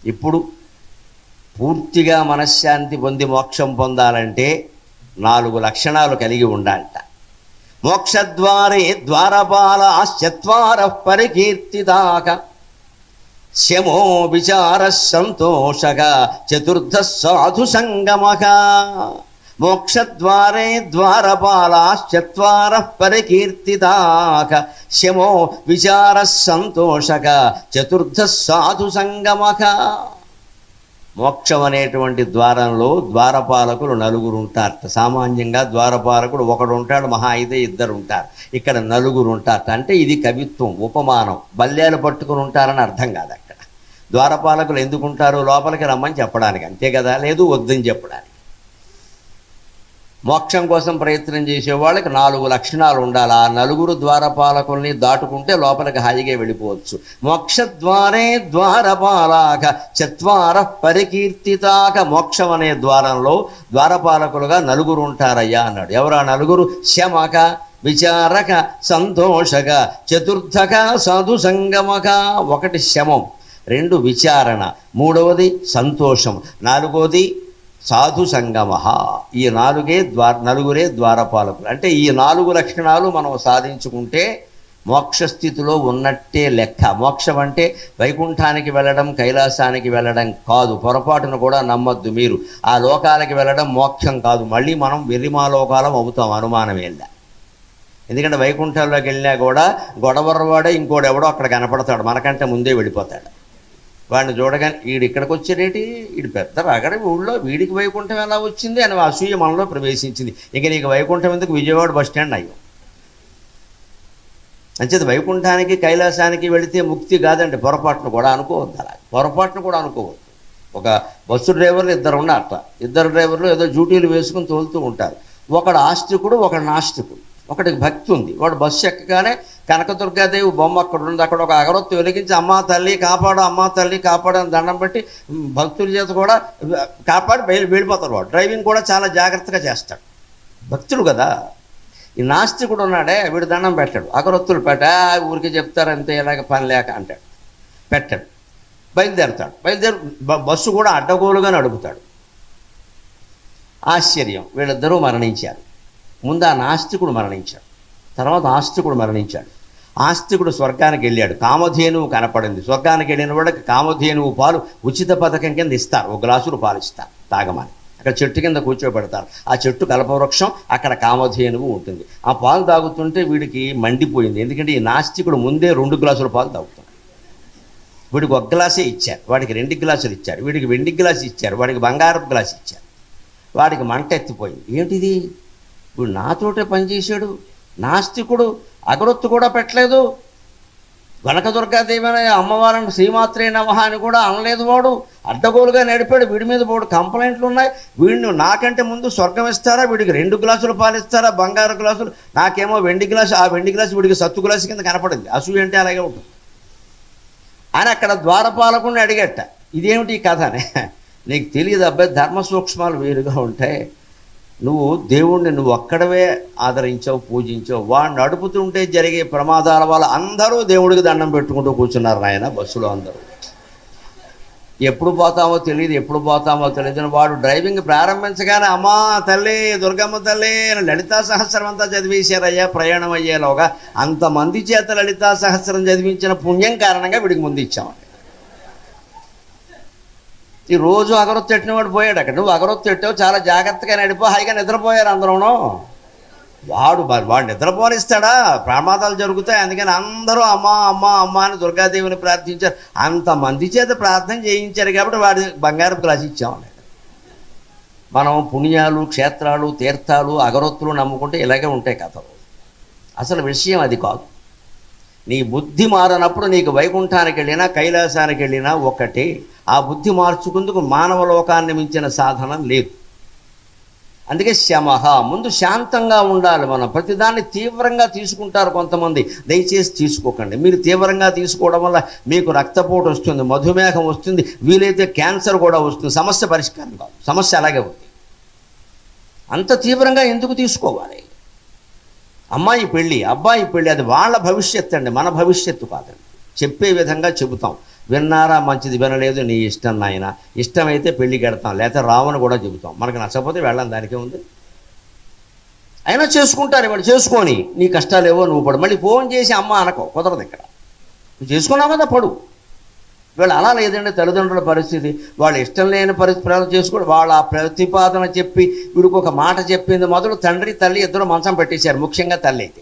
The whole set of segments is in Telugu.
ఇప్పుడు పూర్తిగా మనశ్శాంతి పొంది మోక్షం పొందాలంటే 4 లక్షణాలు కలిగి ఉండాలట. మోక్షద్వారే ద్వారపాలాశ్చత్వార పరికీర్తితాక శమో విచార సంతోషక చతుర్థ సాధు సంగమక. మోక్షద్వారే ద్వారపాలాశ్చత్వార పరికీర్తితాక శమో విచార సంతోషక చతుర్థ సాధు సంగమక. మోక్షం అనేటువంటి ద్వారంలో ద్వారపాలకులు 4 ఉంటారట. సామాన్యంగా ద్వారపాలకుడు ఒకడు ఉంటాడు, మహా అయితే 2 ఉంటారు. ఇక్కడ 4 ఉంటారట. అంటే ఇది కవిత్వం, ఉపమానం. బల్యాలు పట్టుకుని ఉంటారని అర్థం కాదు. అక్కడ ద్వారపాలకులు ఎందుకు ఉంటారు? లోపలికి రమ్మని చెప్పడానికి, అంతే కదా, లేదు వద్దని చెప్పడానికి. మోక్షం కోసం ప్రయత్నం చేసే వాళ్ళకి 4 లక్షణాలు ఉండాలి. ఆ 4 ద్వారపాలకుల్ని దాటుకుంటే లోపలికి హాయిగా వెళ్ళిపోవచ్చు. మోక్షద్వారే ద్వారపాలాక చత్వార పరికీర్తితాక. మోక్షం అనే ద్వారంలో ద్వారపాలకులుగా 4 ఉంటారయ్యా అన్నాడు. ఎవరు ఆ 4? శమక విచారక సంతోషక చతుర్థక సాధు సంగమక. 1 శమం, 2 విచారణ, 3వది సంతోషం, 4వది సాధు సంగమ. ఈ 4 ద్వారపాలకులు. అంటే ఈ 4 లక్షణాలు మనం సాధించుకుంటే మోక్షస్థితిలో ఉన్నట్టే లెక్క. మోక్షం అంటే వైకుంఠానికి వెళ్ళడం, కైలాసానికి వెళ్ళడం కాదు. పొరపాటును కూడా నమ్మద్దు మీరు. ఆ లోకాలకి వెళ్ళడం మోక్షం కాదు. మళ్ళీ మనం వెర్రిమాలోకాలం అవుతాం, అనుమానం ఏందా. ఎందుకంటే వైకుంఠంలోకి వెళ్ళినా కూడా గొడవర్వాడే ఇంకోడెవడో అక్కడ కనపడతాడు, మనకంటే ముందే వెళ్ళిపోతాడు. వాడిని చూడగానే వీడు ఇక్కడికి వచ్చేటేటి, వీడు పెద్ద రగడ ఊళ్ళో, వీడికి వైకుంఠం ఎలా వచ్చింది అని అసూయ మనలో ప్రవేశించింది. ఇక నీకు వైకుంఠం ఎందుకు, విజయవాడ బస్ స్టాండ్ అయ్యో. అంచేది వైకుంఠానికి కైలాసానికి వెళితే ముక్తి కాదండి. పొరపాటును కూడా అనుకోవద్దు. అలా పొరపాటును కూడా అనుకోవద్దు. ఒక బస్సు డ్రైవర్లు 2 ఉన్నారట. 2 డ్రైవర్లు ఏదో డ్యూటీలు వేసుకుని తోలుతూ ఉంటారు. ఒకడు ఆస్తికుడు, ఒకడు నాస్తికుడు. ఒకటికి భక్తి ఉంది. వాడు బస్సు ఎక్కగానే కనకదుర్గాదేవి బొమ్మ అక్కడ ఉంది. అక్కడ ఒక అగరొత్తి వెలిగించి అమ్మా తల్లి కాపాడు, అమ్మా తల్లి కాపాడు అని దండం పెట్టి భక్తుల చేత కూడా కాపాడి వెళ్ళిపోతారు. వాడు డ్రైవింగ్ కూడా చాలా జాగ్రత్తగా చేస్తాడు, భక్తుడు కదా. ఈ నాస్తికుడు ఉన్నాడే, వీడు దండం పెట్టాడు, అగరొత్తులు ఊరికి చెప్తారంతే, ఇలాగ పని లేక అంటాడు, పెట్టాడు. బయలుదేరి బస్సు కూడా అడ్డగోలుగా నడుపుతాడు. ఆశ్చర్యం, వీళ్ళిద్దరూ మరణించారు. ముందు ఆ నాస్తికుడు మరణించాడు, తర్వాత ఆస్తికుడు మరణించాడు. ఆస్తికుడు స్వర్గానికి వెళ్ళాడు. కామధేనువు కనపడింది. స్వర్గానికి వెళ్ళిన వాడికి కామధేనువు పాలు ఉచిత పథకం కింద ఇస్తారు. 1 గ్లాసులు పాలు ఇస్తారు తాగమని. అక్కడ చెట్టు కింద కూర్చోబెడతారు. ఆ చెట్టు కల్పవృక్షం, అక్కడ కామధేనువు ఉంటుంది. ఆ పాలు తాగుతుంటే వీడికి మండిపోయింది. ఎందుకంటే ఈ నాస్తికుడు ముందే 2 గ్లాసుల పాలు తాగుతున్నాడు. వీడికి 1 గ్లాసే ఇచ్చారు, వాడికి 2 గ్లాసులు ఇచ్చారు. వీడికి వెండి గ్లాసు ఇచ్చారు, వాడికి బంగారపు గ్లాసు ఇచ్చారు. వాడికి మంట ఎత్తిపోయింది. ఏంటిది, వీడు నాతోటే పనిచేశాడు, నాస్తికుడు, అగరొత్తు కూడా పెట్టలేదు, కనకదుర్గాదేవి అనే అమ్మవారిని శ్రీమాత్రే నమః అని కూడా అనలేదు. వాడు అడ్డగోలుగా నడిపాడు. వీడి మీద 3 కంప్లైంట్లు ఉన్నాయి. వీడిని నాకంటే ముందు స్వర్గం ఇస్తారా, వీడికి 2 గ్లాసులు పాలు ఇస్తారా, బంగారు గ్లాసులు, నాకేమో వెండి గ్లాసు. ఆ వెండి గ్లాసు వీడికి సత్తు గ్లాసు కింద కనపడింది. అసూయ అంటే అలాగే ఉంటుంది అని అక్కడ ద్వారపాలకుడిని అడిగట, ఇదేమిటి ఈ కథ అని. నీకు తెలియదు అబ్బాయి, ధర్మ సూక్ష్మాలు వేరుగా ఉంటాయి. నువ్వు దేవుణ్ణి నువ్వు ఒక్కడవే ఆదరించావు, పూజించావు. వాడిని నడుపుతుంటే జరిగే ప్రమాదాల వల్ల అందరూ దేవుడికి దండం పెట్టుకుంటూ కూర్చున్నారు నాయన బస్సులో. అందరూ ఎప్పుడు పోతామో తెలియదు. వాడు డ్రైవింగ్ ప్రారంభించగానే అమ్మా తల్లి దుర్గమ్మ తల్లి లలితా సహస్రం అంతా చదివేశారయ్యా ప్రయాణం అయ్యేలోగా. అంతమంది చేత లలితా సహస్రం చదివించిన పుణ్యం కారణంగా వీడికి ముందు ఇచ్చామండి. ఈ రోజు అగరొత్తు పెట్టినవాడు పోయాడు. అక్కడ నువ్వు అగరొత్తు పెట్టావు, చాలా జాగ్రత్తగా నడిపో, హాయిగా నిద్రపోయారు అందరూను. వాడు నిద్రపోనిస్తాడా, ప్రమాదాలు జరుగుతాయి. అందుకని అందరూ అమ్మా అమ్మా అమ్మా అని దుర్గాదేవిని ప్రార్థించారు. అంతమంది చేత ప్రార్థన చేయించారు కాబట్టి వాడి బంగారపు గ్లాసు ఇచ్చామన్నాడు. మనం పుణ్యాలు, క్షేత్రాలు, తీర్థాలు, అగరొత్తులు నమ్ముకుంటే ఇలాగే ఉంటాయి కథలు. అసలు విషయం అది కాదు. నీ బుద్ధి మారనప్పుడు నీకు వైకుంఠానికి వెళ్ళినా కైలాసానికి వెళ్ళినా ఒకటే. ఆ బుద్ధి మార్చుకుందుకు మానవ లోకాన్ని మించిన సాధనం లేదు. అందుకే శమః, ముందు శాంతంగా ఉండాలి. మనం ప్రతిదాన్ని తీవ్రంగా తీసుకుంటారు కొంతమంది. దయచేసి తీసుకోకండి. మీరు తీవ్రంగా తీసుకోవడం వల్ల మీకు రక్తపోటు వస్తుంది, మధుమేహం వస్తుంది, వీలైతే క్యాన్సర్ కూడా వస్తుంది. సమస్య పరిష్కారం కాదు, సమస్య అలాగే ఉంది. అంత తీవ్రంగా ఎందుకు తీసుకోవాలి? అమ్మాయి పెళ్ళి, అబ్బాయి పెళ్ళి, అది వాళ్ళ భవిష్యత్తు అండి, మన భవిష్యత్తు కాదండి. చెప్పే విధంగా చెబుతాం. విన్నారా మంచిది, వినలేదు నీ ఇష్టం నాయన, ఇష్టమైతే పెళ్ళికి వెడతాం, లేకపోతే రావని కూడా చెబుతాం, మనకు నచ్చకపోతే వెళ్ళాం, దానికే ఉంది. అయినా చేసుకుంటారు వాడు, చేసుకొని నీ కష్టాలేవో నువ్వు పడు. మళ్ళీ ఫోన్ చేసి అమ్మ అనకో, కుదరదు ఇక్కడ, నువ్వు చేసుకున్నావు కదా పడు. వీళ్ళు అలా లేదండి తల్లిదండ్రుల పరిస్థితి, వాళ్ళు ఇష్టం లేని పరిస్థితి చేసుకోవడం, వాళ్ళ ఆ ప్రతిపాదన చెప్పి వీడికి ఒక మాట చెప్పింది మొదలు తండ్రి తల్లి ఇద్దరు మంచం పెట్టేశారు, ముఖ్యంగా తల్లి అయితే.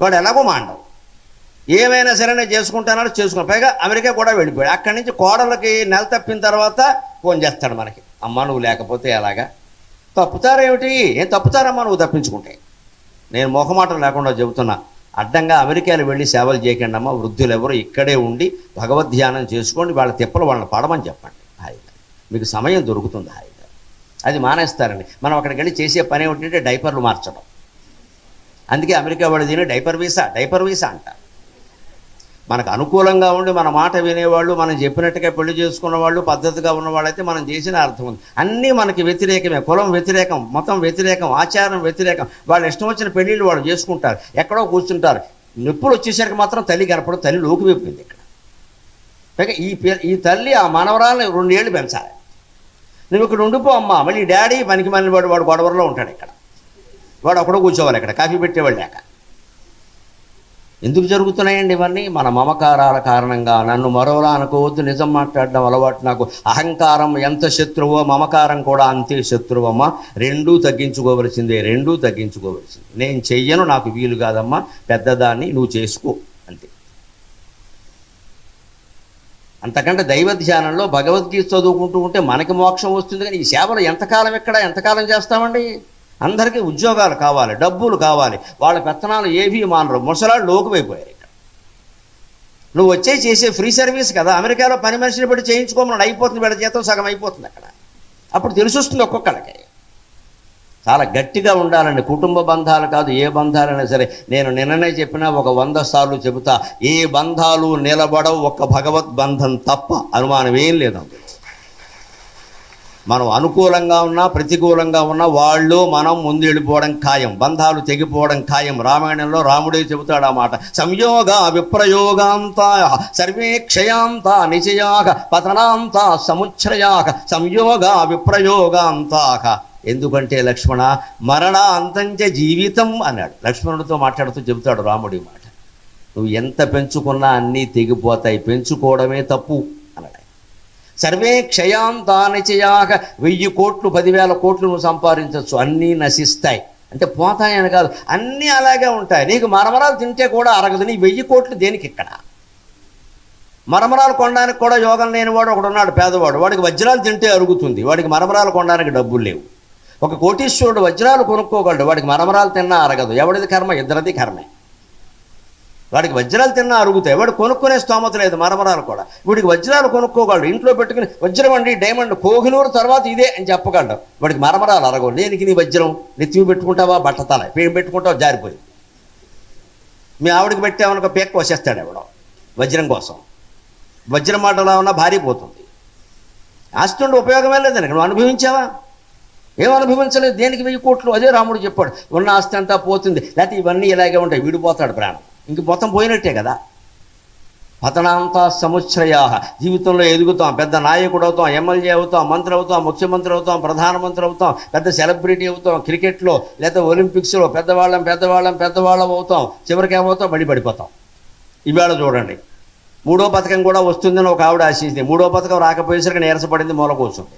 వాడు ఎలాగో మాండవు, ఏమైనా సరే నేను చేసుకుంటానని చేసుకున్నాను. పైగా అమెరికా కూడా వెళ్ళిపోయాడు. అక్కడి నుంచి కోడలకి నెల తప్పిన తర్వాత ఫోన్ చేస్తాడు మనకి, అమ్మ నువ్వు లేకపోతే ఎలాగా. తప్పుతారేమిటి, ఏం తప్పుతారమ్మా నువ్వు తప్పించుకుంటే. నేను మొహమాటం లేకుండా చెబుతున్నా, అడ్డంగా అమెరికాలో వెళ్ళి సేవలు చేయకండి అమ్మ, వృద్ధులు ఎవరు ఇక్కడే ఉండి భగవద్ధ్యానం చేసుకోండి, వాళ్ళ తిప్పలు వాళ్ళని పడమని చెప్పండి హాయిగా, మీకు సమయం దొరుకుతుంది హాయిగా. అది మానేస్తారండి. మనం అక్కడికి వెళ్ళి చేసే పని ఏమిటంటే డైపర్లు మార్చడం. అందుకే అమెరికా వాళ్ళు దీన్ని డైపర్ వీసా అంటారు. మనకు అనుకూలంగా ఉండి మన మాట వినేవాళ్ళు, మనం చెప్పినట్టుగా పెళ్లి చేసుకున్న వాళ్ళు, పద్ధతిగా ఉన్నవాళ్ళైతే మనం చేసిన అర్థం ఉంది. అన్నీ మనకి వ్యతిరేకమే, కులం వ్యతిరేకం, మతం వ్యతిరేకం, ఆచారం వ్యతిరేకం. వాళ్ళు ఇష్టం వచ్చిన పెళ్ళిళ్ళు వాళ్ళు చేసుకుంటారు, ఎక్కడో కూర్చుంటారు. నొప్పులు వచ్చేసరికి మాత్రం తల్లి కనపడదు, తల్లి లోకి వెప్పింది ఇక్కడ. పైగా ఈ తల్లి ఆ మనవరాలను 2 ఏళ్ళు పెంచాలి. నువ్వు ఇక్కడ ఉండిపో అమ్మా, మళ్ళీ డాడీ పనికి మళ్ళీ వాడు గొడవలో ఉంటాడు ఇక్కడ, వాడు అక్కడో కూర్చోవాలి ఇక్కడ, కాఫీ పెట్టేవాళ్ళు లేక. ఎందుకు జరుగుతున్నాయండి ఇవన్నీ? మన మమకారాల కారణంగా. నన్ను మరోలా అనుకోవద్దు, నిజం మాట్లాడడం అలవాటు నాకు. అహంకారం ఎంత శత్రువో మమకారం కూడా అంతే శత్రువమ్మా. రెండూ తగ్గించుకోవలసిందే. నేను చెయ్యను, నాకు వీలు కాదమ్మా, పెద్దదాన్ని నువ్వు చేసుకో అంతే. అంతకంటే దైవ ధ్యానంలో భగవద్గీత చదువుకుంటూ ఉంటే మనకి మోక్షం వస్తుంది. కానీ ఈ సేవలు ఎంతకాలం చేస్తామండి? అందరికీ ఉద్యోగాలు కావాలి, డబ్బులు కావాలి, వాళ్ళ పెత్తనాలు ఏవీ మానరు, ముసలాళ్ళు లోకువైపోయారు ఇక్కడ. నువ్వు చేసే ఫ్రీ సర్వీస్ కదా, అమెరికాలో పని మనిషిని బట్టి చేయించుకోమని అయిపోతుంది, వీళ్ళ జీతం సగం అయిపోతుంది అక్కడ. అప్పుడు తెలుసొస్తుంది ఒక్కొక్కళ్ళకి. చాలా గట్టిగా ఉండాలండి, కుటుంబ బంధాలు కాదు ఏ బంధాలైనా సరే. నేను నిన్ననే చెప్పినా, ఒక 100 సార్లు చెబుతా, ఏ బంధాలు నిలబడవు ఒక్క భగవద్ బంధం తప్ప, అనుమానం ఏం లేదు. మనం అనుకూలంగా ఉన్నా ప్రతికూలంగా ఉన్నా వాళ్ళు మనం ముందు వెళ్ళిపోవడం ఖాయం, బంధాలు తెగిపోవడం ఖాయం. రామాయణంలో రాముడే చెబుతాడు ఆ మాట, సంయోగ విప్రయోగాంత సర్వే క్షయాంత నిచయాక పతనాంత సముచ్ఛ్రయాక సంయోగ విప్రయోగాంతాక. ఎందుకంటే లక్ష్మణ మరణాంతంచ జీవితం అన్నాడు. లక్ష్మణుడితో మాట్లాడుతూ చెబుతాడు రాముడి మాట, నువ్వు ఎంత పెంచుకున్నా అన్నీ తెగిపోతాయి, పెంచుకోవడమే తప్పు అన్నాడు. సర్వే క్షయాంతానిచయాక 1000 కోట్లు 10,000 కోట్లు నువ్వు సంపాదించవచ్చు, అన్నీ నశిస్తాయి. అంటే పోతాయని కాదు, అన్నీ అలాగే ఉంటాయి. నీకు మరమరాలు తింటే కూడా అరగదు, నీ 1000 కోట్లు దేనికి ఇక్కడ? మరమరాలు కొనడానికి కూడా యోగం లేనివాడు ఒకడున్నాడు, పేదవాడు, వాడికి వజ్రాలు తింటే అరుగుతుంది, వాడికి మరమరాలు కొనడానికి డబ్బులు లేవు. ఒక కోటీశ్వరుడు వజ్రాలు కొనుక్కోగలడు, వాడికి మరమరాలు తిన్నా అరగదు. ఎవడిది కర్మ? ఇద్దరిది కర్మే. వాడికి వజ్రాలు తిన్నా అరుగుతాయి, వాడు కొనుక్కునే స్తోమత లేదు, మరమరాలు కూడా. వీడికి వజ్రాలు కొనుక్కోగలడు, ఇంట్లో పెట్టుకుని వజ్రం అండి డైమండ్ కోహినూరు తర్వాత ఇదే అని చెప్పగలడు, వాడికి మరమరాలు అరగవు. దేనికి నీ వజ్రం? నెత్తివి పెట్టుకుంటావా, బట్టతల పేరు పెట్టుకుంటావు, జారిపోయి. మీ ఆవిడకి పెట్టామనుకో పేక్ కోసేస్తాడు ఎవడో వజ్రం కోసం. వజ్రం మాటలా ఉన్నా భారీ పోతుంది. ఆస్తి ఉండి ఉపయోగమే లేదని నువ్వు అనుభవించావా? ఏం అనుభవించలేదు. దేనికి 1000 కోట్లు? అదే రాముడు చెప్పాడు, ఉన్న ఆస్తి అంతా పోతుంది, లేకపోతే ఇవన్నీ ఇలాగే ఉంటాయి, విడిపోతాడు ప్రాణం, ఇంక మొత్తం పోయినట్టే కదా. పతనాంత సముచ్ఛ్రయా. జీవితంలో ఎదుగుతాం, పెద్ద నాయకుడు అవుతాం, ఎమ్మెల్యే అవుతాం, మంత్రి అవుతాం, ముఖ్యమంత్రి అవుతాం, ప్రధానమంత్రి అవుతాం, పెద్ద సెలబ్రిటీ అవుతాం, క్రికెట్లో లేదా ఒలింపిక్స్లో పెద్దవాళ్ళం అవుతాం, చివరికి ఏమవుతాం? పడిపోతాం. ఇవాళ చూడండి, 3వ పథకం కూడా వస్తుందని ఒక ఆవిడ ఆశించింది, 3వ పథకం రాకపోయేసరికి నీరసపడింది, మూల కూర్చుంది.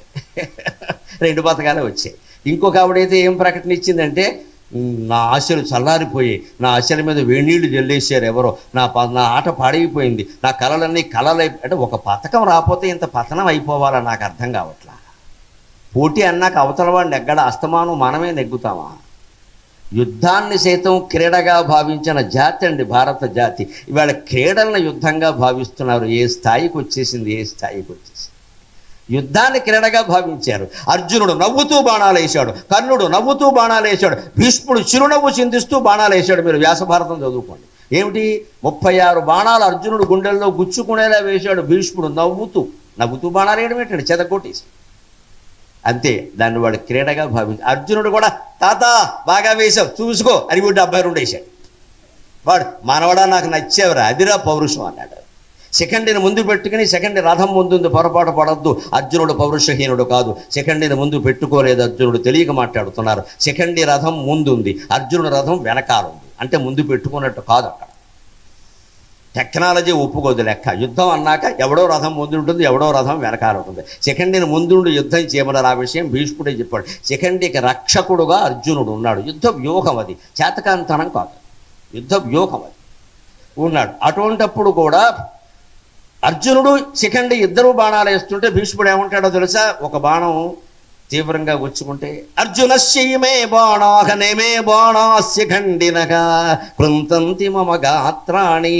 2 పథకాలే వచ్చాయి. ఇంకొక ఆవిడైతే ఏం ప్రకటన ఇచ్చిందంటే, నా ఆశలు చల్లారిపోయి, నా ఆశల మీద వేణీళ్లు జల్లేశారు ఎవరో, నా ఆట పాడైపోయింది, నా కళలన్నీ అంటే ఒక పథకం రాకపోతే ఇంత పతనం అయిపోవాలా? నాకు అర్థం కావట్లా. పోటీ అన్నాక అవతల వాడిని నెగ్గడ, అస్తమానం మనమే నెగ్గుతామా? యుద్ధాన్ని సైతం క్రీడగా భావించిన జాతి అండి భారత జాతి. ఇవాళ క్రీడలను యుద్ధంగా భావిస్తున్నారు. ఏ స్థాయికి వచ్చేసింది. యుద్ధాన్ని క్రీడగా భావించారు. అర్జునుడు నవ్వుతూ బాణాలు వేశాడు, కర్ణుడు నవ్వుతూ బాణాలు వేశాడు, భీష్ముడు చిరునవ్వు చిందిస్తూ బాణాలు వేశాడు. మీరు వ్యాసభారతం చదువుకోండి. ఏమిటి 36 బాణాలు అర్జునుడు గుండెల్లో గుచ్చుకునేలా వేశాడు, భీష్ముడు నవ్వుతూ బాణాలు వేయడం ఏంటండి, చెదకొట్టేసి. అంతే, దాన్ని వాడు క్రీడగా భావించి. అర్జునుడు కూడా తాత బాగా వేశావు చూసుకో అని 72 వేశాడు. వాడు మనవడా నాకు నచ్చేవరా, అదిరా పౌరుషం అన్నాడు. శిఖండిని ముందు పెట్టుకుని శిఖండి రథం ముందుంది, పొరపాటు పడద్దు. అర్జునుడు పౌరుషహీనుడు కాదు, శిఖండిని ముందు పెట్టుకోలేదు అర్జునుడు, తెలియక మాట్లాడుతున్నారు. శిఖండి రథం ముందుంది, అర్జునుడు రథం వెనకాలుంది, అంటే ముందు పెట్టుకున్నట్టు కాదు. అక్కడ టెక్నాలజీ ఒప్పుకోదు లెక్క. యుద్ధం అన్నాక ఎవడో రథం ముందు ఉంటుంది, ఎవడో రథం వెనకాల ఉంటుంది. శిఖండిని ముందుండి యుద్ధం చేయమన్నారు. ఆ విషయం భీష్ముడే చెప్పాడు. శిఖండికి రక్షకుడుగా అర్జునుడు ఉన్నాడు. యుద్ధ వ్యూహం అది, చేతకాంతనం కాదు, యుద్ధ వ్యూహం అది ఉన్నాడు. అటువంటప్పుడు కూడా అర్జునుడు శిఖండి ఇద్దరు బాణాలు వేస్తుంటే భీష్ముడు ఏమంటాడో తెలుసా? ఒక బాణం తీవ్రంగా గుచ్చుకుంటే అర్జునశ్చైమే బాణాహ నేమే బాణాస్య ఖండినగా కృంతంతి మమ గాత్రాణి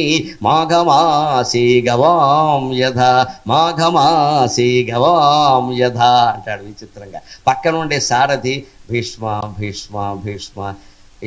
మాఘమాసి గవాం యథ మాఘమాసి గవాం యథ అంటాడు విచిత్రంగా. పక్కనుండే సారథి భీష్మ భీష్మ భీష్మ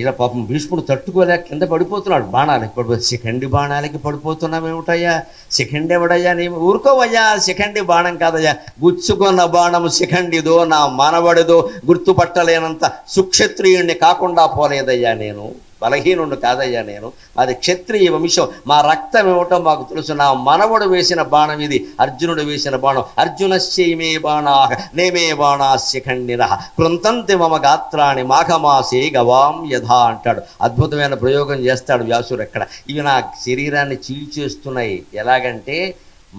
ఇలా పాపం భీష్ముడు తట్టుకోలేక కింద పడిపోతున్నాడు. బాణాలకి పడిపోతుంది. శిఖండి బాణాలకి పడిపోతున్నామేమిటయ్యా? శిఖండి ఎవడయ్యా? నీ ఊరుకోవయ్యా, శిఖండి బాణం కాదయ్యా, గుచ్చుకున్న బాణము శిఖండిదో నా మనవడిదో గుర్తుపట్టలేనంత సుక్షత్రియుణ్ణి కాకుండా పోలేదయ్యా, నేను బలహీనుడు కాదయ్యా, నేను అది క్షత్రియ వంశం, మా రక్తం ఏమిటో మాకు తెలుసు. నా మనవడు వేసిన బాణం ఇది, అర్జునుడు వేసిన బాణం. అర్జునశ్చైమే బాణాః నేమే బాణాస్య ఖండినః కృంతంతి మమ గాత్రాణి మాఘమాసే గవాం యథా అంటాడు. అద్భుతమైన ప్రయోగం చేస్తాడు వ్యాసుడు ఎక్కడ. ఇవి నా శరీరాన్ని చీల్చేస్తున్నాయి. ఎలాగంటే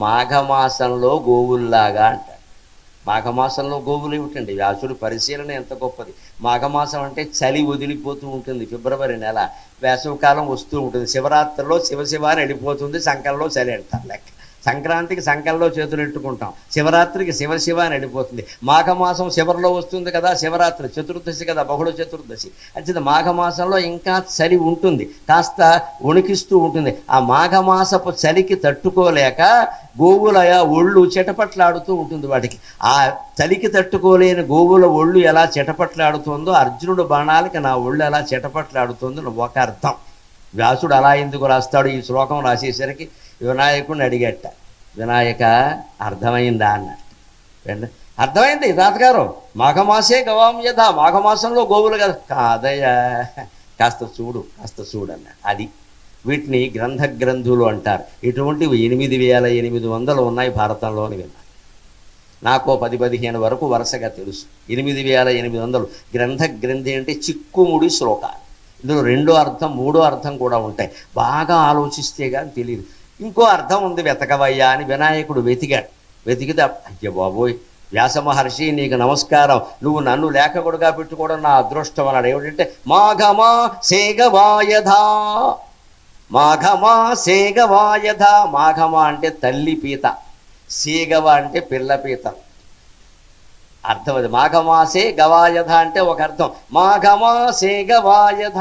మాఘమాసంలో గోవుల్లాగా అంటాడు. మాఘమాసంలో గోవులు ఏమిటండి? వ్యాసుడి పరిశీలన ఎంత గొప్పది. మాఘమాసం అంటే చలి వదిలిపోతూ ఉంటుంది, ఫిబ్రవరి నెల, వేసవికాలం వస్తూ ఉంటుంది. శివరాత్రిలో శివశివ అని వెళ్ళిపోతుంది, సంకల్లో చలి అంటారు లెక్క. సంక్రాంతికి సంకల్లో చేతులు ఎట్టుకుంటాం, శివరాత్రికి శివశివ అని వెళ్ళిపోతుంది. మాఘమాసం శివరిలో వస్తుంది కదా, శివరాత్రి చతుర్దశి కదా, బహుళ చతుర్దశి. అంటే మాఘమాసంలో ఇంకా చలి ఉంటుంది, కాస్త వణికిస్తూ ఉంటుంది. ఆ మాఘమాసపు చలికి తట్టుకోలేక గోవుల ఒళ్ళు చిటపట్లాడుతూ ఉంటుంది వాటికి. ఆ చలికి తట్టుకోలేని గోవుల ఒళ్ళు ఎలా చిటపట్లాడుతుందో అర్జునుడు బాణాలకి నా ఒళ్ళు ఎలా చిటపట్లాడుతుందో ఒక అర్థం. వ్యాసుడు అలా ఎందుకు రాస్తాడు? ఈ శ్లోకం రాసేసరికి వినాయకుడిని అడిగట్ట, వినాయక అర్థమైందా అన్నట్టు. అర్థమైంది తాతగారు, మాఘమాసే గవాం యథ, మాఘమాసంలో గోవులు కదా. కాదయ్యా, కాస్త చూడు కాస్త చూడన్నాడు. అది వీటిని గ్రంథులు అంటారు. ఇటువంటివి 8800 ఉన్నాయి భారతంలోని విన్నాను. నాకు 10-15 వరకు వరుసగా తెలుసు. 8800 గ్రంథి అంటే చిక్కుముడి శ్లోకాలు. ఇందులో రెండో అర్థం మూడో అర్థం కూడా ఉంటాయి. బాగా ఆలోచిస్తే కానీ తెలియదు. ఇంకో అర్థం ఉంది, వెతకవయ్యా అని వినాయకుడు వెతికాడు. వెతికితే అయ్య బాబోయ్ వ్యాస మహర్షి నీకు నమస్కారం, నువ్వు నన్ను లేఖకుడుగా పెట్టుకోవడం నా అదృష్టం అన్నాడు. ఏమిటంటే మాఘమా సేగవాయధా, మాఘమా సేగవాయధ. మాఘమా అంటే తల్లి పీత, సేగవ అంటే పిల్ల పీత. అర్థం అది. మాఘమాసే గవాయధ అంటే ఒక అర్థం. మాఘమాసే గవాయధ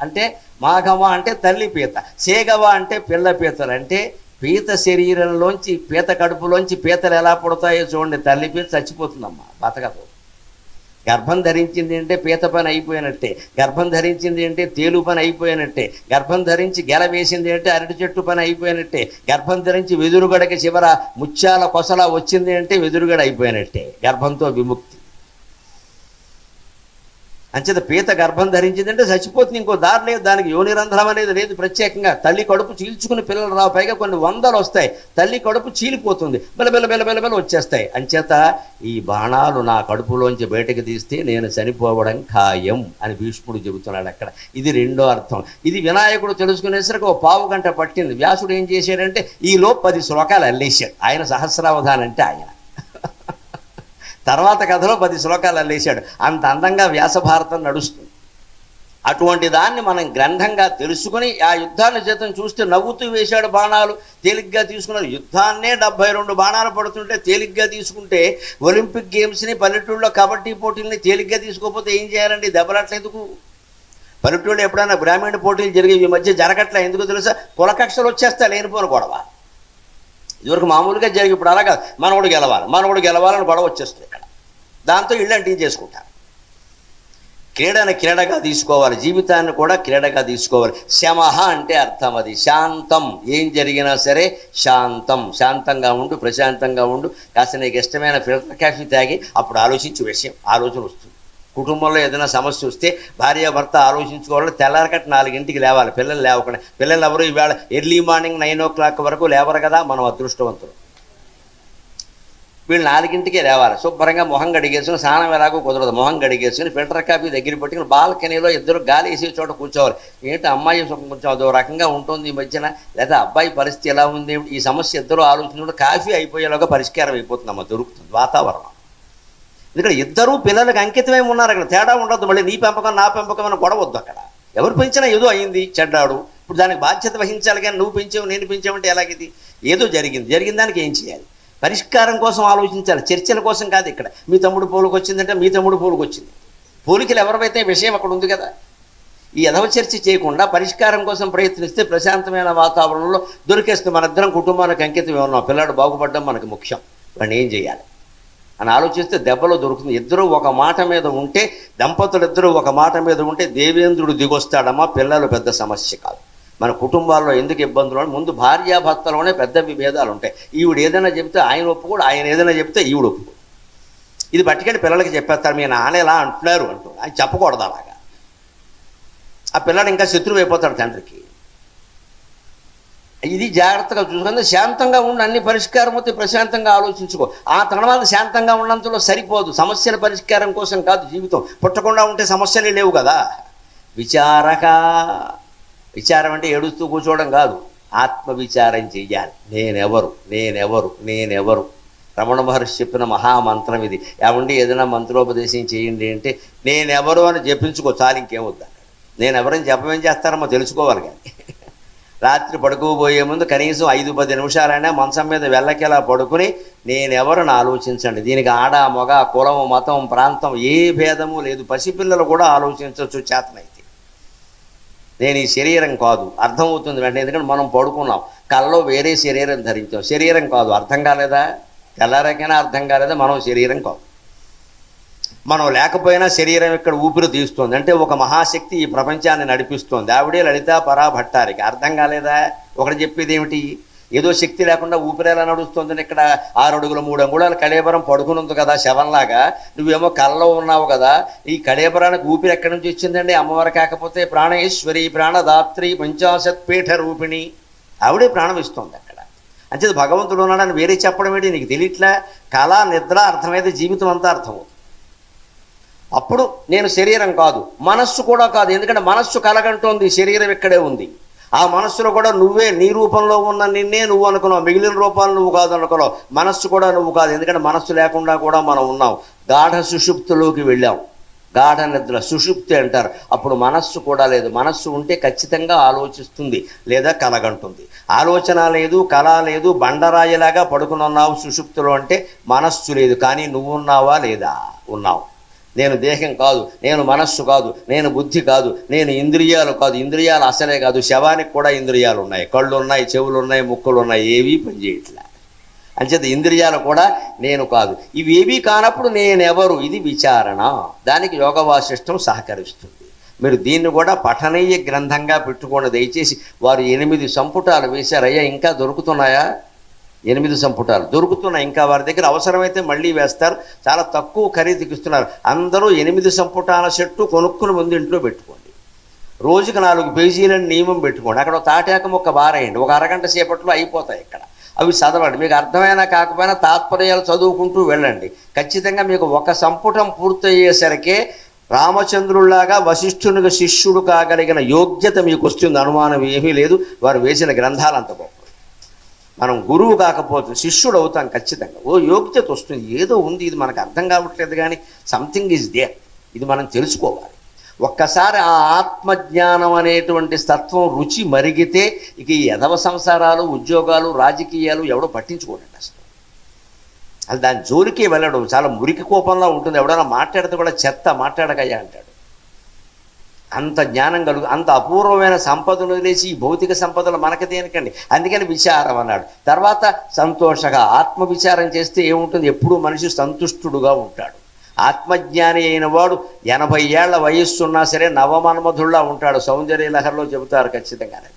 అంటే మాఘమ అంటే తల్లి పీత, సేగవ అంటే పిల్ల పీతలు. అంటే పీత శరీరంలోంచి, పీత కడుపులోంచి పీతలు ఎలా పుడతాయో చూడండి. తల్లి పీత చచ్చిపోతుందమ్మా, బతకదు. గర్భం ధరించింది అంటే పీత పని అయిపోయినట్టే, గర్భం ధరించింది అంటే తేలు పని అయిపోయినట్టే, గర్భం ధరించి గెల వేసింది అంటే అరటి చెట్టు పని అయిపోయినట్టే, గర్భం ధరించి వెదురుగడకి చివర ముత్యాల కొసలా వచ్చింది అంటే వెదురుగడ అయిపోయినట్టే, గర్భంతో విముక్తి. అంచేత పీత గర్భం ధరించిందంటే చచ్చిపోతుంది, ఇంకో దారి లేదు దానికి. యోనిరంధ్రం అనేది లేదు ప్రత్యేకంగా. తల్లి కడుపు చీల్చుకుని పిల్లలు రావు, పైగా కొన్ని 100 వస్తాయి. తల్లి కడుపు చీలిపోతుంది, బెల వచ్చేస్తాయి. అంచేత ఈ బాణాలు నా కడుపులోంచి బయటకు తీస్తే నేను చనిపోవడం ఖాయం అని భీష్ముడు చెబుతున్నాడు అక్కడ. ఇది రెండో అర్థం. ఇది వినాయకుడు తెలుసుకునేసరికి ఒక పావు గంట పట్టింది. వ్యాసుడు ఏం చేశాడంటే ఈలో 10 శ్లోకాలు అల్లేశాడు. ఆయన సహస్రావధానం అంటే ఆయన తర్వాత కథలో 10 శ్లోకాలు అల్లేశాడు. అంత అందంగా వ్యాసభారతం నడుస్తుంది. అటువంటి దాన్ని మనం గ్రంథంగా తెలుసుకుని ఆ యుద్ధాన్ని చేతం చూస్తే నవ్వుతూ వేశాడు బాణాలు, తేలిగ్గా తీసుకున్నారు. యుద్ధాన్నే 72 బాణాలు పడుతుంటే తేలిగ్గా తీసుకుంటే, ఒలింపిక్ గేమ్స్ని పల్లెటూళ్ళలో కబడ్డీ పోటీలని తేలిగ్గా తీసుకోకపోతే ఏం చేయాలండి? దెబ్బలట్లేందుకు? పల్లెటూళ్ళు ఎప్పుడైనా గ్రామీణ పోటీలు జరిగేవి, ఈ మధ్య జరగట్లే. ఎందుకు తెలుసా? కులకక్షలు వచ్చేస్తాయి, లేనిపోను గొడవ. ఇదివరకు మామూలుగా జరిగి, ఇప్పుడు అలా కాదు. మనవడు గెలవాలని గొడవ వచ్చేస్తుంది ఇక్కడ. దాంతో ఇళ్ళు అంటించేసుకుంటారు. క్రీడని క్రీడగా తీసుకోవాలి, జీవితాన్ని కూడా క్రీడగా తీసుకోవాలి. శమః అంటే అర్థం అది శాంతం. ఏం జరిగినా సరే శాంతం, శాంతంగా ఉండు, ప్రశాంతంగా ఉండు. కాస్త నీకు ఇష్టమైన ఫిల్టర్ కాఫీ తాగి అప్పుడు ఆలోచించే విషయం ఆలోచన వస్తుంది. కుటుంబంలో ఏదైనా సమస్య వస్తే భార్యాభర్త ఆలోచించుకోవాలి. తెల్లారకట్ట 4ంటికి లేవాలి, పిల్లలు లేవకుండా. పిల్లలు ఎవరు ఈవేళ ఎర్లీ మార్నింగ్ 9 o'clock వరకు లేవరు కదా, మనం అదృష్టవంతులు. వీళ్ళు 4ంటికే లేవాలి. శుభ్రంగా మొహం గడిగేసుకుని, స్నానం ఎలాగో కుదరదు, మొహం గడిగేసుకుని ఫిల్టర్ కాఫీ దగ్గర పెట్టుకుని బాల్కనీలో ఇద్దరు గాలి వేసే చోట కూర్చోవాలి. ఏంటి అమ్మాయి కొంచెం అదో రకంగా ఉంటుంది ఈ మధ్యన, లేదా అబ్బాయి పరిస్థితి ఎలా ఉంది, ఈ సమస్య ఇద్దరు ఆలోచించుకుంటే కాఫీ అయిపోయేలాగా పరిష్కారం అయిపోతుందమ్మా, దొరుకుతుంది వాతావరణం. ఎందుకంటే ఇద్దరూ పిల్లలకు అంకితమై ఉన్నారు. అక్కడ తేడా ఉండదు. మళ్ళీ నీ పెంపకం నా పెంపకం అని గొడవద్దు. అక్కడ ఎవరు పెంచినా ఏదో అయింది, చెడ్డాడు, ఇప్పుడు దానికి బాధ్యత వహించాలి. కానీ నువ్వు పెంచావు నేను పెంచావంటే ఎలాగిది? ఏదో జరిగిన దానికి ఏం చేయాలి? పరిష్కారం కోసం ఆలోచించాలి, చర్చల కోసం కాదు. ఇక్కడ మీ తమ్ముడు పోలుకు వచ్చిందంటే మీ తమ్ముడు పోలుకు వచ్చింది, పోలికలు ఎవరివైతే విషయం అక్కడ ఉంది కదా. ఈ ఎదవ చర్చ చేయకుండా పరిష్కారం కోసం ప్రయత్నిస్తే ప్రశాంతమైన వాతావరణంలో దొరికేస్తుంది. మనిద్దరం కుటుంబానికి అంకితం ఉన్నాం, పిల్లాడు బాగుపడడం మనకు ముఖ్యం, వాడిని ఏం చేయాలి అని ఆలోచిస్తే దెబ్బలో దొరుకుతుంది. ఇద్దరు ఒక మాట మీద ఉంటే, దంపతులిద్దరూ ఒక మాట మీద ఉంటే దేవేంద్రుడు దిగొస్తాడమ్మా. పిల్లలు పెద్ద సమస్య కాదు. మన కుటుంబాల్లో ఎందుకు ఇబ్బందులు అంటే ముందు భార్యాభర్తలోనే పెద్ద విభేదాలు ఉంటాయి. ఈవిడ ఏదైనా చెప్తే ఆయన ఒప్పుకోడు, ఆయన ఏదైనా చెప్తే ఈవిడ ఒప్పుకోడు. ఇది పట్టుకెళ్ళి పిల్లలకి చెప్పేస్తారు, మీ నాన్న ఎలా అంటున్నారు అంటూ. ఆయన చెప్పకూడదు అలాగా. ఆ పిల్లాడు ఇంకా శత్రువు అయిపోతాడు తండ్రికి. ఇది జాగ్రత్తగా చూసుకుంటే శాంతంగా ఉండి అన్ని పరిష్కారం అవుతే ప్రశాంతంగా ఆలోచించుకో. ఆ తర్వాత శాంతంగా ఉన్నంతలో సరిపోదు. సమస్యల పరిష్కారం కోసం కాదు జీవితం. పుట్టకుండా ఉంటే సమస్యలే లేవు కదా. విచారం అంటే ఏడుస్తూ కూర్చోవడం కాదు, ఆత్మవిచారం చెయ్యాలి. నేనెవరు రమణ మహర్షి చెప్పిన మహామంత్రం ఇది. ఏమండి ఏదైనా మంత్రోపదేశం చేయండి అంటే నేనెవరు అని జపించుకో చాలు, ఇంకేం వద్దా. నేనెవరని చెప్పమేం చేస్తారమ్మో తెలుసుకోవాలి. కానీ రాత్రి పడుకోబోయే ముందు కనీసం 5-10 నిమిషాలైనా మంచం మీద వెళ్ళకేలా పడుకుని నేనెవరని ఆలోచించండి. దీనికి ఆడ మగ కులం మతం ప్రాంతం ఏ భేదము లేదు. పసిపిల్లలు కూడా ఆలోచించవచ్చు చేతనైతే. నేను ఈ శరీరం కాదు, అర్థమవుతుంది వెంటనే. ఎందుకంటే మనం పడుకున్నాం, కళ్ళలో వేరే శరీరం ధరించాం. శరీరం కాదు, అర్థం కాలేదా? తెల్లారకైనా అర్థం కాలేదా? మనం శరీరం కాదు. మనం లేకపోయినా శరీరం ఇక్కడ ఊపిరి తీస్తుంది. అంటే ఒక మహాశక్తి ఈ ప్రపంచాన్ని నడిపిస్తోంది. ఆవిడే లలితా పరాభట్టారికి. అర్థం కాలేదా? ఒకటి చెప్పేది ఏమిటి? ఏదో శక్తి లేకుండా ఊపిరేలా నడుస్తుంది. ఇక్కడ 6 అడుగులు 3 అంగుళాలు కళేబరం పడుకునుంది కదా శవంలాగా. నువ్వేమో కళ్ళలో ఉన్నావు కదా. ఈ కళేబరానికి ఊపిరి ఎక్కడి నుంచి వచ్చిందండి? అమ్మవారు కాకపోతే ప్రాణేశ్వరి, ప్రాణదాత్రి, 50 పీఠ రూపిణి. ఆవిడే ప్రాణం ఇస్తుంది అక్కడ. అంచేది భగవంతుడు ఉన్నాడని వేరే చెప్పడం ఏంటి? నీకు తెలియట్లా? కళ నిద్ర అర్థమైతే జీవితం అంతా అర్థమవుతుంది. అప్పుడు నేను శరీరం కాదు, మనస్సు కూడా కాదు. ఎందుకంటే మనస్సు కలగంటోంది, శరీరం ఇక్కడే ఉంది. ఆ మనస్సులో కూడా నువ్వే, నీ రూపంలో ఉన్న నిన్నే నువ్వు అనుకున్నావు. మిగిలిన రూపాలు నువ్వు కాదు అనుకున్నావు. మనస్సు కూడా నువ్వు కాదు. ఎందుకంటే మనస్సు లేకుండా కూడా మనం ఉన్నాం. గాఢ సుషుప్తిలోకి వెళ్ళాం. గాఢ నిద్ర సుషుప్తి అంటారు. అప్పుడు మనస్సు కూడా లేదు. మనస్సు ఉంటే ఖచ్చితంగా ఆలోచిస్తుంది లేదా కలగంటుంది. ఆలోచన లేదు, కళ లేదు, బండరాయిలాగా పడుకునున్నావు సుషుప్తిలో అంటే మనస్సు లేదు. కానీ నువ్వు ఉన్నావా లేదా? ఉన్నావు. నేను దేహం కాదు, నేను మనస్సు కాదు, నేను బుద్ధి కాదు, నేను ఇంద్రియాలు కాదు. ఇంద్రియాలు అసలే కాదు. శవానికి కూడా ఇంద్రియాలు ఉన్నాయి, కళ్ళు ఉన్నాయి, చెవులు ఉన్నాయి, ముక్కులు ఉన్నాయి, ఏవీ పనిచేయట్లా. అంచేత ఇంద్రియాలు కూడా నేను కాదు. ఇవేవీ కానప్పుడు నేనెవరు? ఇది విచారణ. దానికి యోగ వాసిష్టం సహకరిస్తుంది. మీరు దీన్ని కూడా పఠనీయ గ్రంథంగా పెట్టుకోండి దయచేసి. వారు 8 సంపుటాలు వేశారయ్యా, ఇంకా దొరుకుతున్నాయా? 8 సంపుటాలు దొరుకుతున్నాయి. ఇంకా వారి దగ్గర అవసరమైతే మళ్ళీ వేస్తారు. చాలా తక్కువ ఖరీదుకి ఇస్తున్నారు. అందరూ 8 సంపుటాల సెట్టు కొనుక్కుని ముందు ఇంట్లో పెట్టుకోండి. రోజుకు 4 పేజీలని నియమం పెట్టుకోండి. అక్కడ తాటాక మొక్క బారేయండి. ఒక అరగంట సేపట్లో అయిపోతాయి. ఇక్కడ అవి చదవండి. మీకు అర్థమైనా కాకపోయినా తాత్పర్యాలు చదువుకుంటూ వెళ్ళండి. ఖచ్చితంగా మీకు ఒక సంపుటం పూర్తయ్యేసరికే రామచంద్రుల్లాగా వశిష్ఠునికి శిష్యుడు కాగలిగిన యోగ్యత మీకు వస్తుంది. అనుమానం ఏమీ లేదు. వారు వేసిన గ్రంథాలంత గొప్ప. మనం గురువు కాకపోతే శిష్యుడు అవుతాం ఖచ్చితంగా. యోగ్యత వస్తుంది. ఏదో ఉంది, ఇది మనకు అర్థం కావట్లేదు, కానీ సంథింగ్ ఈజ్ దేర్. ఇది మనం తెలుసుకోవాలి. ఒక్కసారి ఆ ఆత్మజ్ఞానం అనేటువంటి తత్వం రుచి మరిగితే ఇక ఈ యదవ సంసారాలు, ఉద్యోగాలు, రాజకీయాలు ఎవడో పట్టించుకోడండి అసలు. అది దాని జోలికి వెళ్ళడం. చాలా మురికి కోపంలో ఉంటుంది. ఎవడైనా మాట్లాడితే కూడా చెత్త మాట్లాడకయ్యా అంటాడు. అంత జ్ఞానం అంత అపూర్వమైన సంపదను వదిలేసి ఈ భౌతిక సంపదలు మనకు దేనికండి? అందుకని విచారం అన్నాడు. తర్వాత సంతోషంగా ఆత్మవిచారం చేస్తే ఏముంటుంది? ఎప్పుడూ మనిషి సంతుష్టుడుగా ఉంటాడు. ఆత్మజ్ఞాని అయిన వాడు 80 ఏళ్ల వయస్సున్నా సరే నవమన్మధుల్లా ఉంటాడు. సౌందర్య లహరిలో చెబుతారు ఖచ్చితంగానే.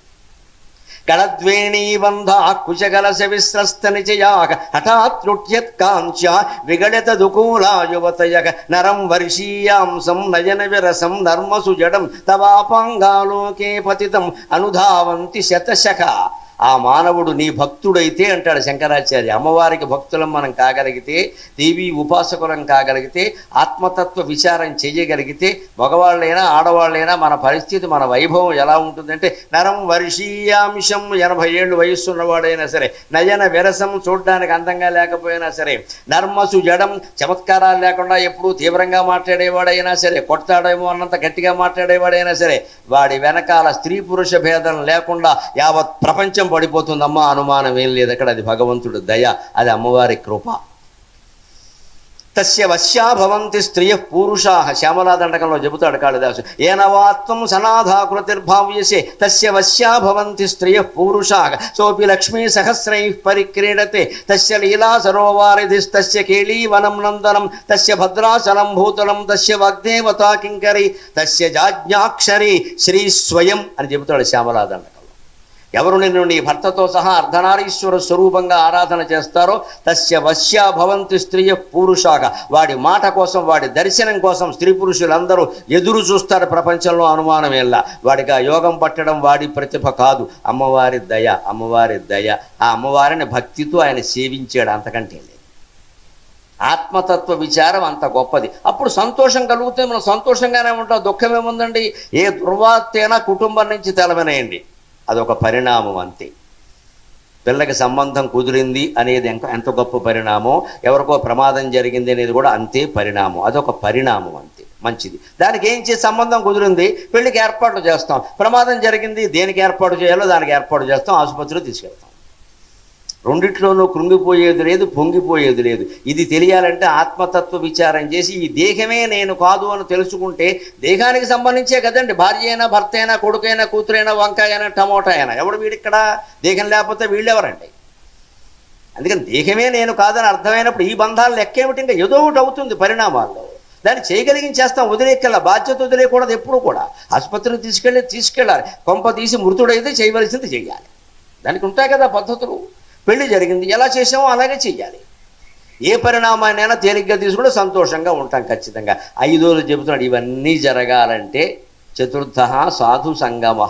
కళద్వేణీబంధా కుశకలశ విశ్రస్త నిచయాక హఠాత్రుట్యత్కాంక్ష విగళిత దుకూలా యువతయక నరం వర్షీయాంసం నయన విరసం నర్మసు జడం తవాపాంగాలోకే పతితం అనుధావంతి శతశక. ఆ మానవుడు నీ భక్తుడైతే అంటాడు శంకరాచార్య, అమ్మవారికి భక్తులం మనం కాగలిగితే, దేవీ ఉపాసకులం కాగలిగితే, ఆత్మతత్వ విచారం చేయగలిగితే, మగవాళ్ళైనా ఆడవాళ్ళైనా మన పరిస్థితి, మన వైభవం ఎలా ఉంటుందంటే, నరం వర్షీయాంశం 80 ఏళ్ళు వయస్సున్నవాడైనా సరే, నయన విరసం చూడడానికి అందంగా లేకపోయినా సరే, నర్మసు జడం చమత్కారాలు లేకుండా ఎప్పుడూ తీవ్రంగా మాట్లాడేవాడైనా సరే, కొడతాడేమో అన్నంత గట్టిగా మాట్లాడేవాడైనా సరే, వాడి వెనకాల స్త్రీ పురుష భేదం లేకుండా యావత్ ప్రపంచం పడిపోతుందమ్మా, అనుమానం ఏం లేదు. అక్కడ అది భగవంతుడు దయ, అది అమ్మవారి కృప. తస్య వశ్యా భవంతి స్త్రియ పురుషా, శ్యామలాదండకంలో చెబుతాడు కాళిదాసు. ఏనవాత్వం సనాథాకృతిర్భావ్యసే తస్య వశ్యా భవంతి స్త్రియ పురుషా సోపి లక్ష్మీ సహస్రై పరిక్రీడతే తస్య లీలా సరోవారిధిస్తస్య కేళీవనం నందనం తస్య భద్రాచలం భూతలం తస్య వాగ్దేవతా కింకరి తస్య జాజ్ఞాక్షరి శ్రీ స్వయం అని చెబుతాడు శ్యామలాదండకం. ఎవరు నిన్ను నీ భర్తతో సహా అర్ధనారీశ్వర స్వరూపంగా ఆరాధన చేస్తారో తస్య వశ్యా భవంతి స్త్రియ పురుషాక, వాడి మాట కోసం, వాడి దర్శనం కోసం స్త్రీ పురుషులందరూ ఎదురు చూస్తారు ప్రపంచంలో, అనుమానం ఎలా. వాడికి ఆ యోగం పట్టడం వాడి ప్రతిభ కాదు, అమ్మవారి దయ, అమ్మవారి దయ. ఆ అమ్మవారిని భక్తితో ఆయన సేవించాడు, అంతకంటే లేదు. ఆత్మతత్వ విచారం అంత గొప్పది. అప్పుడు సంతోషం కలిగితే మనం సంతోషంగానే ఉంటాం, దుఃఖం ఏముందండి. ఏ దుర్వార్తైనా కుటుంబం నుంచి తెలవనేయండి, అదొక పరిణామం అంతే. పిల్లకి సంబంధం కుదిరింది అనేది ఎంత గొప్ప పరిణామం, ఎవరికో ప్రమాదం జరిగింది అనేది కూడా అంతే పరిణామం, అదొక పరిణామం అంతే, మంచిది. దానికి ఏం చేసి సంబంధం కుదిరింది, పెళ్లికి ఏర్పాట్లు చేస్తాం. ప్రమాదం జరిగింది, దేనికి ఏర్పాటు చేయాలో దానికి ఏర్పాటు చేస్తాం, ఆసుపత్రిలో తీసుకెళ్తాం. రెండిట్లోనూ కృంగిపోయేది లేదు, పొంగిపోయేది లేదు. ఇది తెలియాలంటే ఆత్మతత్వ విచారం చేసి ఈ దేహమే నేను కాదు అని తెలుసుకుంటే, దేహానికి సంబంధించే కదండి, భార్య అయినా భర్త అయినా కొడుకైనా కూతురైనా వంకాయ అయినా టమోటా అయినా, ఎవడు వీడిక్కడ, దేహం లేకపోతే వీళ్ళెవరండి. అందుకని దేహమే నేను కాదని అర్థమైనప్పుడు ఈ బంధాలు లెక్కేమిటి, ఇంకా ఏదో ఒకటి అవుతుంది పరిణామాల్లో. దాన్ని చేయగలిగిన చేస్తాం, వదిలేకెళ్ళ బాధ్యత వదిలేయకూడదు ఎప్పుడు కూడా. ఆసుపత్రికి తీసుకెళ్ళాలి, కొంప తీసి మృతుడైతే చేయవలసింది చెయ్యాలి. దానికి ఉంటాయి కదా పద్ధతులు. పెళ్లి జరిగింది, ఎలా చేసామో అలాగే చెయ్యాలి. ఏ పరిణామాన్నైనా తేలిగ్గా తీసుకుంటే సంతోషంగా ఉంటాం ఖచ్చితంగా. 5 చెబుతున్నాడు, ఇవన్నీ జరగాలంటే చతుర్థ సాధు సంగమ.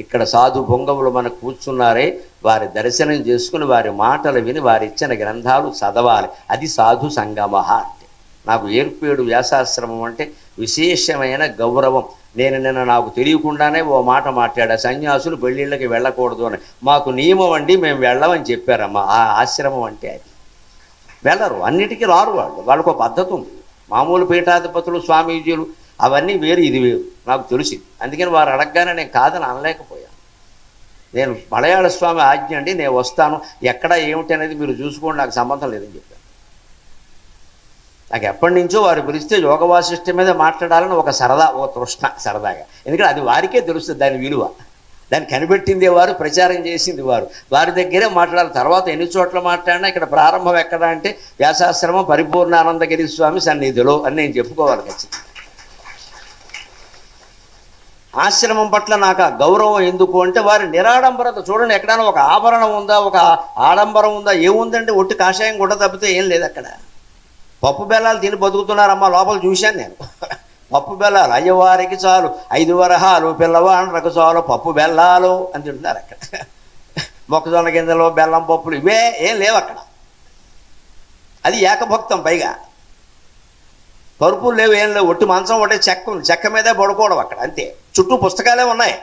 ఇక్కడ సాధు పొంగవులు మనకు కూర్చున్నారే, వారి దర్శనం చేసుకుని వారి మాటలు విని వారి ఇచ్చిన గ్రంథాలు చదవాలి, అది సాధు సంగమ అంటే. నాకు ఏర్పేడు వ్యాసాశ్రమం అంటే విశేషమైన గౌరవం. నిన్న నాకు తెలియకుండానే ఓ మాట మాట్లాడా, సన్యాసులు పెళ్ళిళ్ళకి వెళ్ళకూడదు అని. మాకు నియమం అండి, మేము వెళ్ళమని చెప్పారమ్మా. ఆ ఆశ్రమం అంటే అది. వెళ్ళరు, అన్నిటికీ రారు వాళ్ళు, వాళ్ళకు ఒక పద్ధతి ఉంది. మామూలు పీఠాధిపతులు స్వామీజీలు అవన్నీ వేరు, ఇది వేరు, నాకు తెలిసింది. అందుకని వారు అడగగానే నేను కాదని అనలేకపోయాను. నేను మలయాళ స్వామి ఆజ్ఞ అండి, నేను వస్తాను, ఎక్కడ ఏమిటి అనేది మీరు చూసుకోండి, నాకు సంబంధం లేదని చెప్పాను. నాకు ఎప్పటి నుంచో వారు పిలిస్తే యోగ వాసిష్ఠం మీద మాట్లాడాలని ఒక సరదా, ఒక తృష్ణ సరదాగా. ఎందుకంటే అది వారికే తెలుస్తుంది దాని విలువ. దాన్ని కనిపెట్టింది వారు, ప్రచారం చేసింది వారు, వారి దగ్గరే మాట్లాడాలి. తర్వాత ఎన్ని చోట్ల మాట్లాడినా ఇక్కడ ప్రారంభం ఎక్కడ అంటే వ్యాసాశ్రమం పరిపూర్ణానందగిరి స్వామి సన్నిధిలో అని నేను చెప్పుకోవాలి ఖచ్చితంగా. ఆశ్రమం పట్ల నాకు ఆ గౌరవం ఎందుకు అంటే వారి నిరాడంబరత చూడండి. ఎక్కడైనా ఒక ఆభరణం ఉందా, ఒక ఆడంబరం ఉందా, ఏముందంటే ఒట్టి కాషాయం గుడ్డ తప్పితే ఏం లేదు అక్కడ. పప్పు బెల్లాలు తిని బతుకుతున్నారమ్మా, లోపల చూశాను నేను. పప్పు బెల్లాలు అయ్యవారికి చాలు 5 వరహాలు, పిల్లవాళ్ళకు చాలు పప్పు బెల్లాలు అని తింటున్నారు అక్కడ. మొక్కజొన్న గింజలు, బెల్లం పప్పులు ఇవే ఏం లేవు అక్కడ. అది ఏకభక్తం. పైగా పరుపులు లేవు, ఏం లేవు, ఒట్టి మంచం ఒకటే చెక్క ఉంది, చెక్క మీదే పడుకోవడం అక్కడ అంతే. చుట్టూ పుస్తకాలే ఉన్నాయి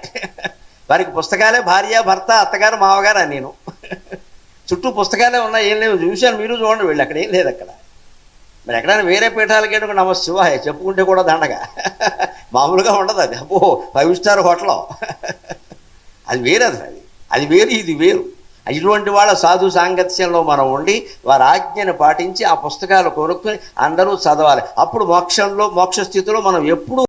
వారికి. పుస్తకాలే భార్య భర్త అత్తగారు మామగారు అని నేను. చుట్టూ పుస్తకాలే ఉన్నాయి, ఏం లేవు. చూశాను, మీరు చూడండి వెళ్ళి, అక్కడ ఏం లేదు అక్కడ. మరి ఎక్కడైనా వేరే పీఠాలకి నమ శివాయ చెప్పుకుంటే కూడా దండగా, మామూలుగా ఉండదు అది. అబ్బో 5 స్టార్ హోటల్ అది వేరే, అది వేరు, ఇది వేరు. ఇటువంటి వాళ్ళ సాధు సాంగత్యంలో మనం ఉండి వారి ఆజ్ఞను పాటించి ఆ పుస్తకాలు కొనుక్కుని అందరూ చదవాలి. అప్పుడు మోక్ష స్థితిలో మనం ఎప్పుడు